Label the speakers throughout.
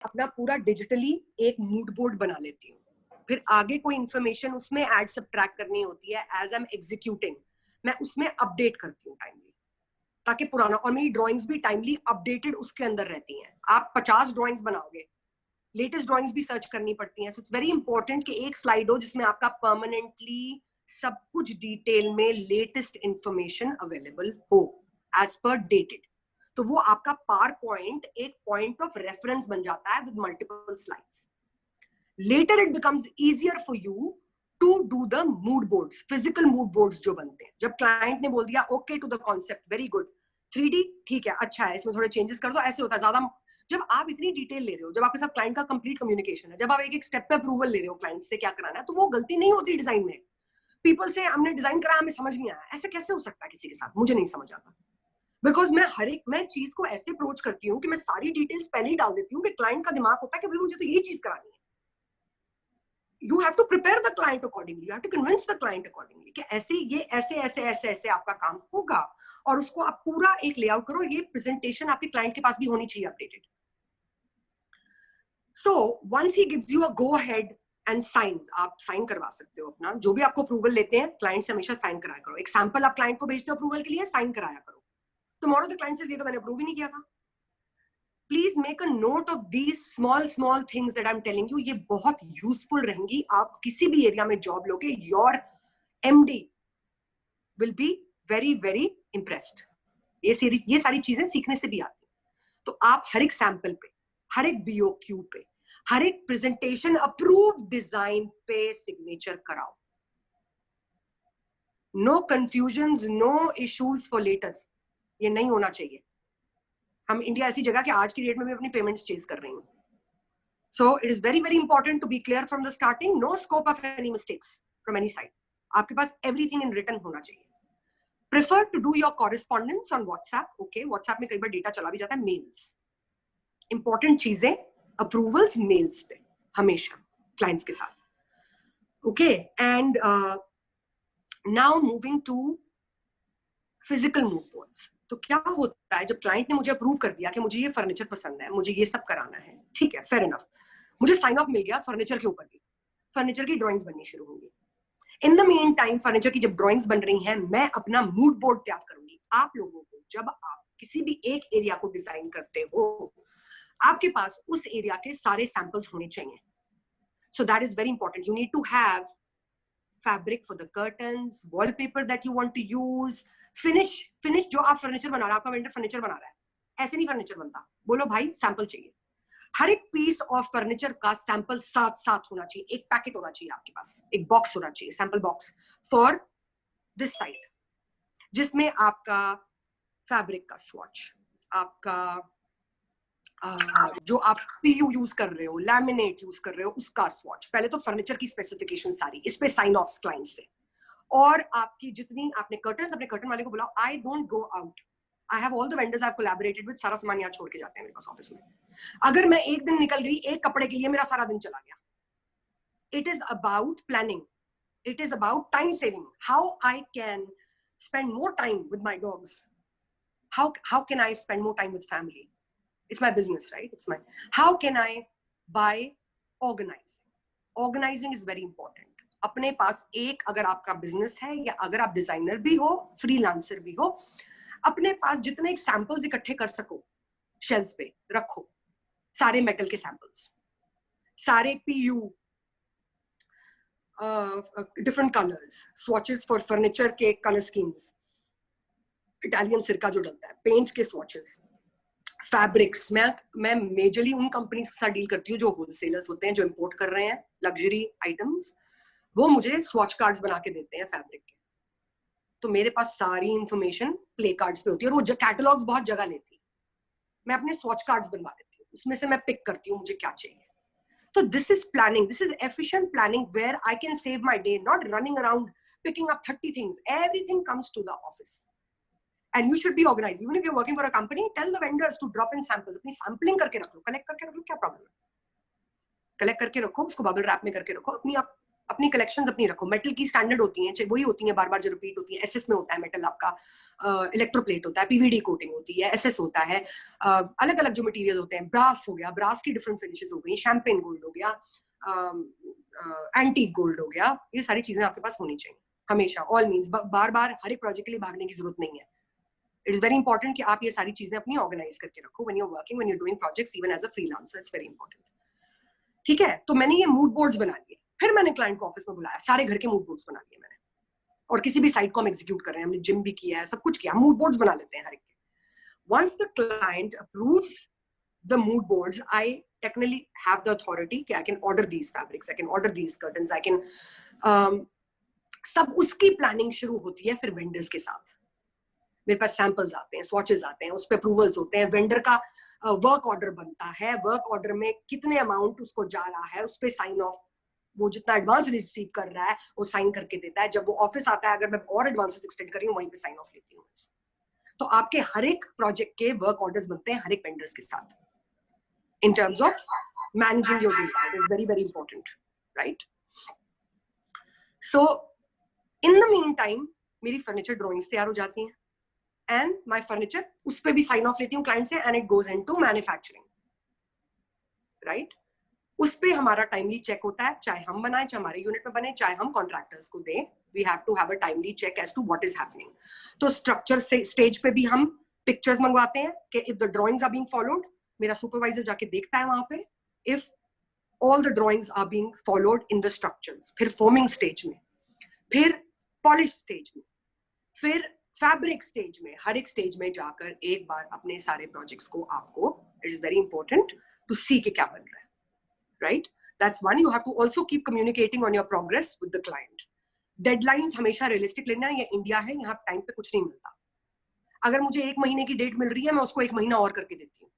Speaker 1: अपना पूरा डिजिटली एक मूड बोर्ड बना लेती हूँ, फिर आगे कोई इंफॉर्मेशन उसमें ऐड सब्ट्रैक्ट करनी होती है, एज आई एम एग्जीक्यूटिंग मैं उसमें अपडेट करती हूँ टाइमली, ताकि पुराना, और मेरी ड्राइंग्स भी टाइमली अपडेटेड उसके अंदर रहती हैं। आप 50 ड्राइंग्स बनाओगे, लेटेस्ट ड्राइंग्स भी सर्च करनी पड़ती हैं। सो इट्स वेरी इंपॉर्टेंट कि एक स्लाइड हो जिसमें आपका परमानेंटली सब कुछ डिटेल में लेटेस्ट इंफॉर्मेशन अवेलेबल हो एज पर डेटेड। तो वो आपका पावर पॉइंट एक पॉइंट ऑफ रेफरेंस बन जाता है with multiple slides. Later it becomes easier for you to do the mood boards, physical mood boards जो बनते हैं। जब क्लाइंट ने बोल दिया okay to the concept, very good, 3D ठीक है, अच्छा है, इसमें थोड़े चेंजेस कर दो, ऐसे होता है ज्यादा। जब आप इतनी डिटेल ले रहे हो, जब आपके साथ क्लाइंट का कंप्लीट कम्युनिकेशन है, जब आप एक एक स्टेप पे अप्रूवल ले रहे हो क्लाइंट से क्या कराना है, तो वो गलती नहीं होती डिजाइन में। पीपल से हमने डिजाइन करा, हमें समझ नहीं आया, ऐसे कैसे हो सकता है किसी के साथ, मुझे नहीं समझ आता। बिकॉज मैं चीज को ऐसे अप्रोच करती हूँ कि मैं सारी डिटेल्स पहले ही डाल देती हूँ कि क्लाइंट का दिमाग होता है कि भाई मुझे तो ये चीज करानी है। You have to prepare the client accordingly. You have to convince the client accordingly कि ऐसे ये ऐसे ऐसे ऐसे ऐसे आपका काम होगा, और उसको आप पूरा एक लेआउट करो। ये प्रेजेंटेशन आपके क्लाइंट के पास भी होनी चाहिए updated. So once he gives you a go ahead and signs, आप साइन करवा सकते हो अपना, जो भी आपको अप्रूवल लेते हैं क्लाइंट से हमेशा साइन कराया करो। एक सैंपल आप क्लाइंट को भेजते हो अप्रूवल के लिए, साइन कराया करो। टुमारो द क्लाइंट से ये तो मैंने अप्रूव ही नहीं किया था। Please make a note of these small things that I am telling you. ये बहुत यूजफुल रहेंगी। आप किसी भी एरिया में जॉब लोगे, your MD will be very very impressed. ये सारी चीजें सीखने से भी आती। तो आप हर एक सैंपल पे, हर एक BOQ पे, हर एक प्रेजेंटेशन अप्रूव डिजाइन पे सिग्नेचर कराओ। No confusion, no issues for later. ये नहीं होना चाहिए। हम इंडिया ऐसी जगह कि आज की डेट में भी अपनी पेमेंट्स चेज कर रही हूँ। So it is very, very important to be clear from the starting. No scope of any mistakes from any side. आपके पास everything in written होना चाहिए. Prefer to do your correspondence on WhatsApp. Okay, WhatsApp में कई बार data चला भी जाता है. Mails. Important चीजें approvals mails पे हमेशा clients के साथ. Okay, and now moving to physical mood boards. तो क्या होता है जब क्लाइंट ने मुझे अप्रूव कर दिया कि मुझे ये फर्नीचर पसंद है, मुझे ये सब कराना है, ठीक है, फेयर इनफ, मुझे साइन ऑफ मिल गया फर्नीचर के ऊपर भी, फर्नीचर की ड्राइंग्स बननी शुरू होंगी। In the main time furniture की जब ड्राइंग्स बन रही हैं, मैं अपना मूड बोर्ड तैयार करूंगी। आप लोगों को जब आप किसी भी एक एरिया को डिजाइन करते हो, आपके पास उस एरिया के सारे सैंपल्स होने चाहिए। So that is very important. You need to have fabric for the curtains, wallpaper that you want to use, finish जो आप फर्नीचर बना रहा है, आपका वेंडर फर्नीचर बना रहा है, ऐसे नहीं फर्नीचर बनता। बोलो भाई सैंपल चाहिए। हर एक पीस ऑफ फर्नीचर का सैंपल साथ साथ होना चाहिए। एक पैकेट होना चाहिए आपके पास, एक बॉक्स होना चाहिए, sample box for this side, जिसमें आपका फैब्रिक का स्वॉच, आपका जो आप PU यूज कर रहे हो, लैमिनेट यूज कर रहे हो, उसका स्वॉच। पहले तो फर्नीचर की स्पेसिफिकेशन सारी, इस पे साइन ऑफ क्लाइंट से। और आपकी जितनी आपने कर्टन्स, अपने कर्टन वाले को बुलाओ। I don't go out, I have all the vendors I have collaborated with, सारा सामान यहाँ छोड़ के जाते हैं मेरे पास ऑफिस में। अगर मैं एक दिन निकल गई एक कपड़े के लिए, मेरा सारा दिन चला गया। It is about planning, it is about time saving, how I can spend more time with my dogs, how can I spend more time with family, it's my business, right? It's my, how can I by organizing is very important. अपने पास एक, अगर आपका business है या अगर आप designer भी हो, फ्रीलांसर भी हो, अपने पास जितने सैंपल्स इकट्ठे कर सको शेल्फ्स पे रखो। सारे मेटल के सैंपल्स, सारे PU, different colours, swatches for furniture के कलर स्कीम्स, इटालियन सिरका जो डलता है, पेंट के स्वॉचेस, फैब्रिक्स। मैं मेजरली उन कंपनी के साथ डील करती हूँ जो होलसेलर्स होते हैं, जो इंपोर्ट कर रहे हैं लग्जरी आइटम्स। वो मुझे स्वॉच कार्ड्स बना के देते हैं फैब्रिक के। तो मेरे पास सारी इंफॉर्मेशन प्ले कार्ड्स पे होती है, और वो कैटलॉग्स बहुत जगह लेती है। मैं अपने स्वॉच कार्ड्स बनवा देती हूँ, उसमें से मैं पिक करती हूँ मुझे क्या चाहिए। So this is planning, this is efficient planning where I can save my day, not running around picking up 30 things. Everything comes to the office. And you should be organized. Even if you're working for a company, tell the vendors to drop in samples. अपनी sampling करके रख लो, collect करके रख लो, क्या problem है? Collect करके रखो, उसको बबल रैप में करके रखो, अपनी आप अपनी कलेक्शंस अपनी रखो। मेटल की स्टैंडर्ड होती हैं, वही होती हैं बार बार जो रिपीट होती है। एसएस में होता है मेटल आपका, इलेक्ट्रोप्लेट होता है, पीवीडी कोटिंग होती है, एसएस होता है, अलग अलग जो मटेरियल होते हैं। ब्रास हो गया, ब्रास की डिफरेंट फिनिशेस हो गई, शैंपेन गोल्ड हो गया, एंटीक गोल्ड हो गया, ये सारी चीजें आपके पास होनी चाहिए हमेशा। ऑल मीन्स बार बार हर एक प्रोजेक्ट के लिए भागने की जरूरत नहीं है। इट इज वेरी इंपॉर्टेंट कि आप ये सारी चीजें अपनी ऑर्गेनाइज करके रखो when you are working, when you are doing projects even as a freelancer. It's very important. ठीक है, तो मैंने ये मूड बोर्ड्स बना लिए, फिर मैंने क्लाइंट को ऑफिस में बुलाया, सारे घर के मूड बोर्ड्स बना लिए मैंने, और किसी भी साइट को हम एग्जीक्यूट कर रहे हैं, हमने जिम भी किया है, सब कुछ किया, मूड बोर्ड्स बना लेते हैं हर एक के। Once the client approves the mood boards, I technically have the authority कि I can order these fabrics, I can order these curtains, I can सब उसकी प्लानिंग शुरू होती है फिर वेंडर्स के साथ। मेरे पास सैंपल्स आते हैं, स्वॉचेस आते हैं, उस पर अप्रूवल्स होते हैं, वेंडर का वर्क ऑर्डर बनता है, वर्क ऑर्डर में कितने अमाउंट उसको जा रहा है उस पर साइन ऑफ, वो जितना एडवांस रिसीव कर रहा है वो साइन करके देता है। जब वो ऑफिस आता है, अगर मैं और एडवांसेस एक्सटेंड कर रही हूँ, वहीं पे साइन ऑफ लेती हूँ। तो आपके हर एक प्रोजेक्ट के वर्क ऑर्डर्स बनते हैं हर एक वेंडर्स के साथ। In terms of managing your data, it is very, very important, right? So, in the meantime, मेरी furniture drawings तैयार हो जाती हैं, and my furniture उस पे भी sign off लेती हूँ client से, and it goes into manufacturing, right? उस पे हमारा timely check होता है, चाहे हम बनाए, चाहे हमारे यूनिट में बने, चाहे हम contractors को दें, we have to have a timely check as to what is happening. तो structure stage पे भी हम pictures मंगवाते हैं कि if the drawings are being followed, मेरा सुपरवाइजर जाके देखता है वहां पे if all the drawings are being followed in the structures। फिर फॉर्मिंग स्टेज में, फिर पॉलिश स्टेज में, फिर फैब्रिक स्टेज में, हर एक स्टेज में जाकर एक बार अपने सारे प्रोजेक्ट्स को आपको, it is very important to see के क्या बन रहा है, right? That's one. You have to also keep communicating on your progress with the client. Deadlines हमेशा रियलिस्टिक लेना है। ये इंडिया है, यहाँ टाइम पे कुछ नहीं मिलता। अगर मुझे 1 महीने की डेट मिल रही है, मैं उसको 1 महीना और करके देती हूँ।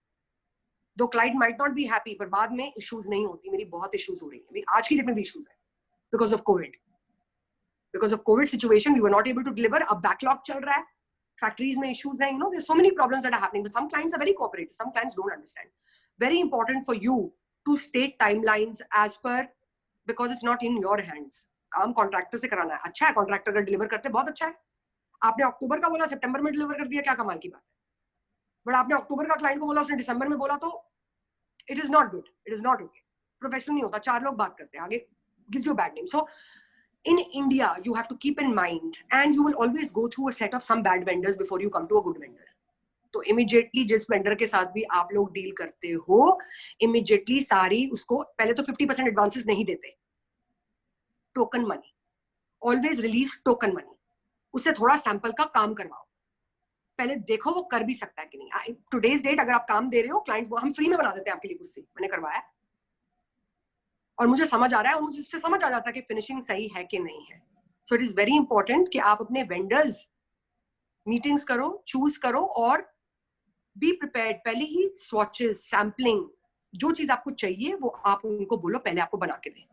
Speaker 1: दो client might not be happy, पर बाद में इश्यूज नहीं होती। मेरी बहुत इश्यूज हो रही है, आज की डेट में भी इश्यूज है because of covid. Because of covid situation we were not able to deliver. अब बैकलॉग चल रहा है, फैक्ट्रीज में इश्यूज हैं, you know, there so many problems that are happening, but some clients are very cooperative, some clients don't understand. Very important for you to state timelines as per, because it's not in your hands. काम contractor से कराना है। अच्छा है, contractor अगर deliver करते बहुत अच्छा है। आपने अक्टूबर का बोला, सितंबर में डिलीवर कर दिया, क्या कमाल की बात है। बट आपने अक्टूबर का क्लाइंट को बोला, उसने दिसंबर में बोला, तो it is not good, it is not okay, professional नहीं होता। 4 लोग बात करते हैं, आगे gives you a bad name. So in India you have to keep in mind, and you will always go through a set of some bad vendors before you come to a good vendor. तो immediately जिस vendor के साथ भी आप लोग deal करते हो, immediately सारी उसको पहले तो 50% एडवांसेस नहीं देते। Token money, always release token money, उससे थोड़ा सैंपल का काम करवाओ, पहले देखो वो कर भी सकता है कि नहीं। टुडेज डेट अगर आप काम दे रहे हो, क्लाइंट्स हम फ्री में बना देते हैं आपके लिए, कुछ से मैंने करवाया और मुझे समझ आ रहा है, और मुझे इससे समझ आ जाता है कि फिनिशिंग सही है कि नहीं है। So it is very important कि आप अपने वेंडर्स मीटिंग्स करो, चूज करो, और बी प्रिपेयर्ड। पहले ही स्वॉचेस, सैम्पलिंग, जो चीज आपको चाहिए वो आप उनको बोलो पहले आपको बना के दें।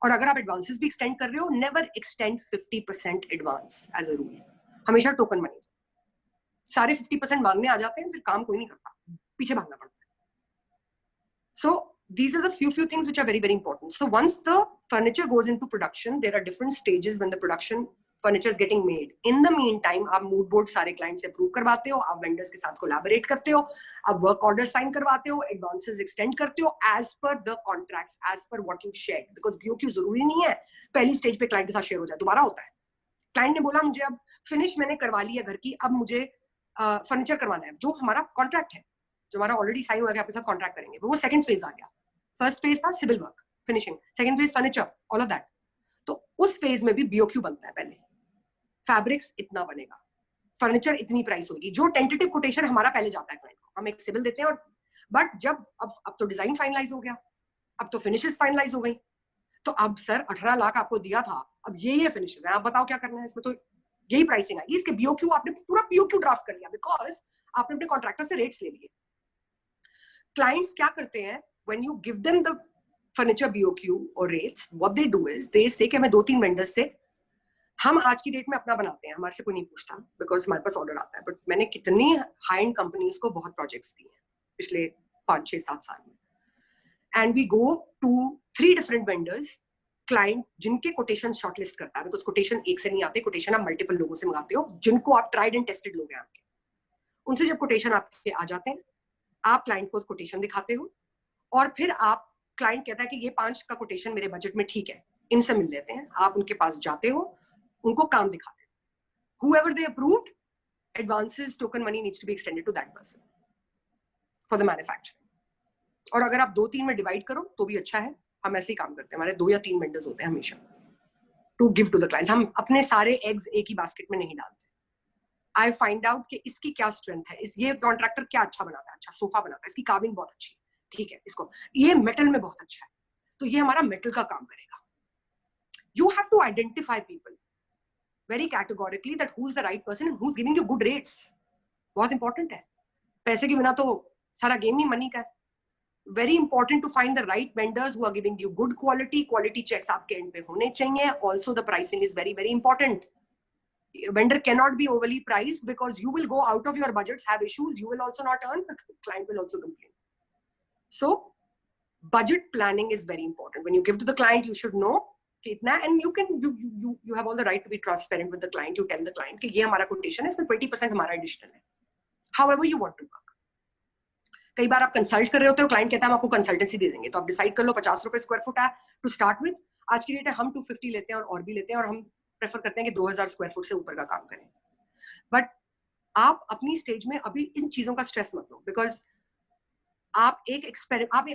Speaker 1: और अगर आप एडवांसेस भी एक्सटेंड कर रहे हो, never extend 50% advance as a rule, हमेशा टोकन मनी। सारे 50% मांगने आ जाते हैं, फिर काम कोई नहीं करता, पीछे भागना पड़ता है। So these are the few things which are very, very important. So once the furniture goes into production, there are different stages when the production furniture is getting made. In the meantime, आप mood board सारे clients से approve करवाते हो, आप vendors के साथ collaborate करते हो, आप work orders sign करवाते हो, advances extend करते हो as per the contracts, as per what you shared. Because BOQ जरूरी नहीं है पहली stage पे client के साथ share हो जाए, दोबारा होता है। Client ने बोला मुझे अब finish मैंने करवा ली है घर की, अब मुझे फर्नीचर करवाना है, जो हमारा कॉन्ट्रैक्ट है, जो हमारा ऑलरेडी साइन हुआ है, आपके साथ कॉन्ट्रैक्ट करेंगे, वो सेकंड फेज आ गया। फर्स्ट फेज था civil work, finishing, second phase furniture, all of that. तो उस फेज में भी बीओक्यू बनता है। पहले फैब्रिक्स इतना बनेगा, फर्नीचर इतनी प्राइस होगी, जो टेंटेटिव कोटेशन हमारा पहले जाता है क्लाइंट को, हम एक सिविल देते हैं। और बट जब अब तो डिजाइन फाइनलाइज हो गया, अब तो फिनिशेस फाइनलाइज हो गई, तो अब सर 18 लाख आपको दिया था, अब ये फिनिशेस है, आप बताओ क्या करना है इसमें। तो यही प्राइसिंग आएगी। इसके बीओक्यू आपने पूरा बीओक्यू ड्राफ्ट कर लिया, बिकॉज आपने अपने कॉन्ट्रैक्टर से रेट्स ले लिए। क्लाइंट्स क्या करते हैं, when you give them the furniture BOQ और rates, what they do is they say कि हमें 2-3 वेंडर्स से हम आज की डेट में अपना बनाते हैं, हमारे से कोई नहीं पूछता, बिकॉज हमारे पास ऑर्डर आता है। बट मैंने कितनी हाई एंड कंपनीज को बहुत प्रोजेक्ट्स दिए हैं पिछले 5-6-7 साल में, and we go to 3 different vendors client जिनके कोटेशन शॉर्टलिस्ट करता है, बिकॉज कोटेशन एक से नहीं आते, कोटेशन आप मल्टीपल लोगों से मंगाते हो जिनको आप ट्राइड एंड टेस्टेड लोग हैं आपके, उनसे जब कोटेशन आपके आ जाते हैं, आप क्लाइंट को कोटेशन दिखाते हो और फिर आप क्लाइंट कहता है कि ये 5 का कोटेशन मेरे बजट में ठीक है, इनसे मिल लेते हैं, आप उनके पास जाते हो, उनको काम दिखाते हो, whoever they approved, advances token money needs to be extended to that person for the manufacturing. और अगर आप 2-3 में डिवाइड करो तो भी अच्छा है, हम ऐसे ही काम करते हैं, हमारे 2 या 3 वेंडर्स होते हैं हमेशा to give to the clients, हम अपने सारे एग्स एक ही बास्केट में नहीं डालते। आई फाइंड आउट कि इसकी क्या स्ट्रेंथ है, ये कॉन्ट्रैक्टर क्या अच्छा बनाता है, अच्छा सोफा बनाता है, इसकी कार्विंग बहुत अच्छी है, ठीक है, इसको ये मेटल में बहुत अच्छा है, तो ये हमारा मेटल का काम करेगा। You have to identify people very categorically that who is the right person and who is giving you good rates. बहुत इंपॉर्टेंट है, पैसे के बिना तो सारा गेम ही मनी का है। Very important to find the right vendors who are giving you good quality. Quality checks आपके end पे होने चाहिए. Also the pricing is very very important. Vendor cannot be overly priced because you will go out of your budgets, have issues, you will also not earn, the client will also complain. So budget planning is very important. When you give to the client, you should know कितना, and you have all the right to be transparent with the client. You tell the client कि ये हमारा quotation है, इसमें 20% हमारा additional है. However you want to work. कई बार आप कंसल्ट कर रहे होते हो, क्लाइंट कहता है हम आपको कंसल्टेंसी दे देंगे, तो आप डिसाइड कर लो 50 रुपए स्क्वायर फुट है टू स्टार्ट विद, आज की रेट है, हम 250 लेते हैं और भी लेते हैं, और हम प्रेफर करते हैं कि 2000 स्क्वायर फुट से ऊपर का काम करें। बट आप अपनी स्टेज में अभी इन चीजों का स्ट्रेस मत लो, बिकॉज आप एक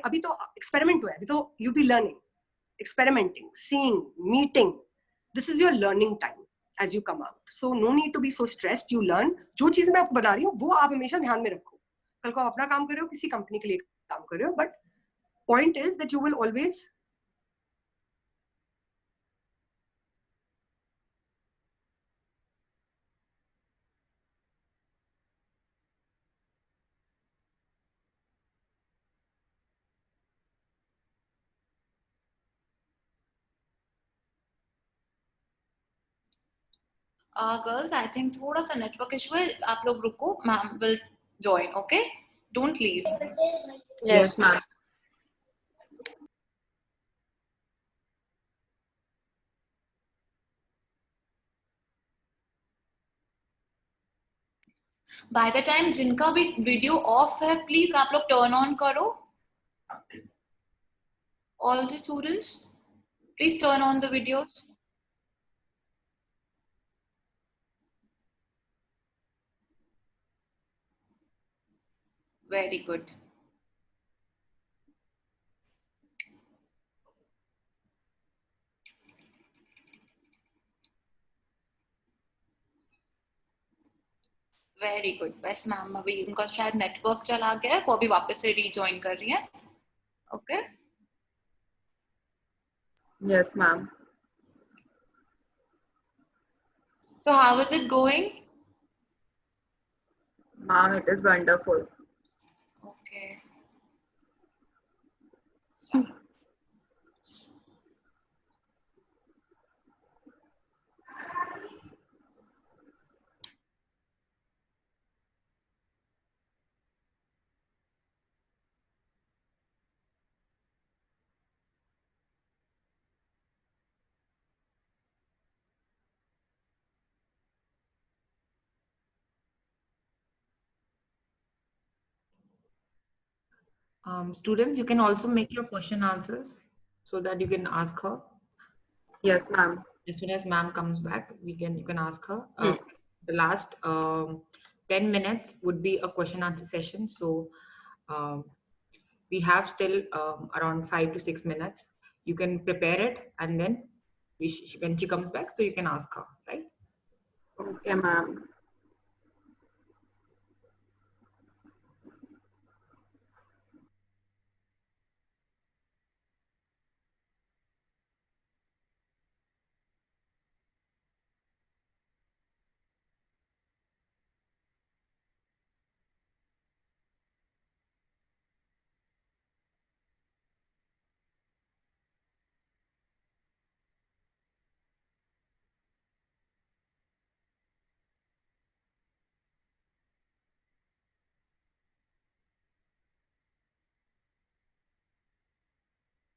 Speaker 1: अभी तो एक्सपेरिमेंट हुआ है, अभी तो you be learning, experimenting, seeing, meeting, this is your learning time as you come out. So no need to be so stressed, you learn. जो चीज मैं आपको बता रही हूँ वो आप हमेशा ध्यान में रखो, कल को अपना काम कर रहे हो, किसी कंपनी के लिए काम कर रहे हो, but point is that you will always
Speaker 2: girls I think थोड़ा सा नेटवर्क इशू है, आप लोग रुको, ma'am will join, okay, don't leave.
Speaker 3: Yes ma'am.
Speaker 2: By the time जिनका भी वीडियो ऑफ है, प्लीज आप लोग टर्न ऑन करो। All the students please turn on the video. Very good. Very good. Best ma'am, अभी उनका शायद नेटवर्क चला गया है, वो अभी वापस से रीजॉइन कर रही है। Okay,
Speaker 3: yes ma'am.
Speaker 2: So how is it going?
Speaker 3: Ma'am it is wonderful.
Speaker 2: Okay,
Speaker 4: Students, you can also make your question answers so that you can ask her.
Speaker 3: Yes, ma'am.
Speaker 4: As soon as ma'am comes back, you can ask her. The last 10 minutes would be a question answer session. So we have still around 5 to 6 minutes. You can prepare it, and then when she comes back, so you can ask her, right?
Speaker 3: Okay, ma'am.